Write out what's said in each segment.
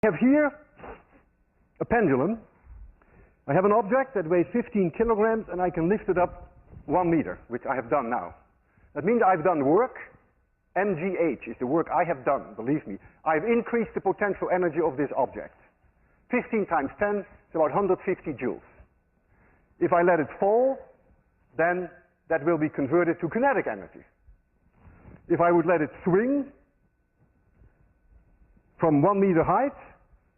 I have here a pendulum. I have an object that weighs 15 kilograms and I can lift it up 1 meter, which I have done now. That means I've done work. MGH is the work I have done, believe me. I've increased the potential energy of this object. 15 times 10 is about 150 joules. If I let it fall, then that will be converted to kinetic energy. If I would let it swing from 1 meter height,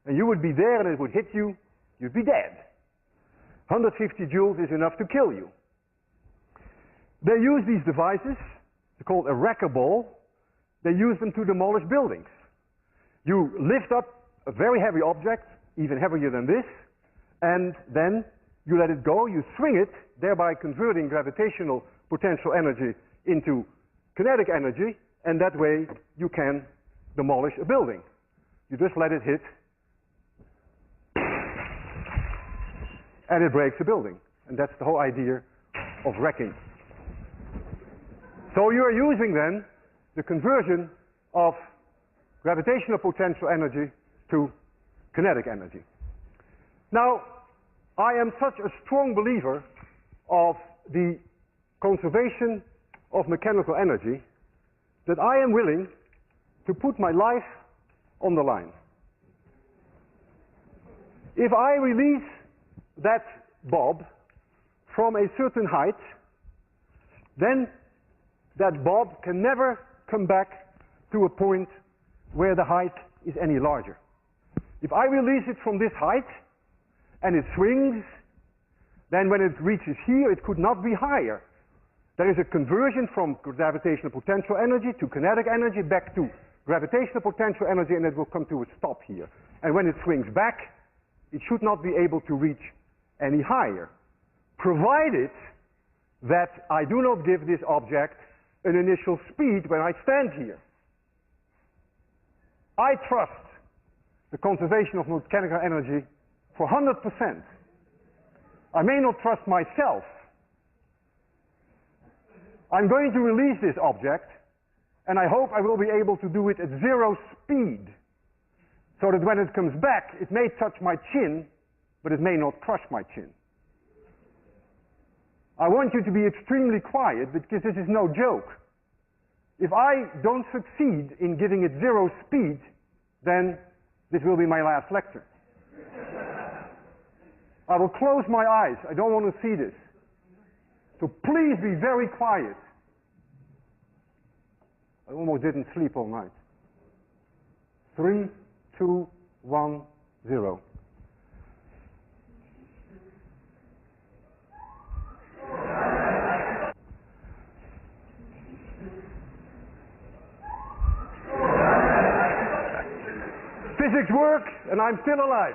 and you would be there and it would hit you, you'd be dead. 150 joules is enough to kill you. They use these devices, they're called a wrecker ball. They use them to demolish buildings. You lift up a very heavy object, even heavier than this, and then you let it go, you swing it, thereby converting gravitational potential energy into kinetic energy, and that way you can demolish a building. You just let it hit, and it breaks a building. And that's the whole idea of wrecking. So you are using then the conversion of gravitational potential energy to kinetic energy. Now, I am such a strong believer of the conservation of mechanical energy that I am willing to put my life on the line. If I release that bob from a certain height, then that bob can never come back to a point where the height is any larger. If I release it from this height and it swings, then when it reaches here it could not be higher. There is a conversion from gravitational potential energy to kinetic energy back to gravitational potential energy, and it will come to a stop here. And when it swings back, it should not be able to reach any higher, provided that I do not give this object an initial speed when I stand here. I trust the conservation of mechanical energy for 100%. I may not trust myself. I'm going to release this object, and I hope I will be able to do it at 0 speed, so that when it comes back, it may touch my chin, but it may not crush my chin. I want you to be extremely quiet, because this is no joke. If I don't succeed in giving it 0 speed, then this will be my last lecture. I will close my eyes. I don't want to see this. So please be very quiet. I almost didn't sleep all night. 3, 2, 1, 0. Physics works, and I'm still alive.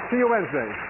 See you Wednesday.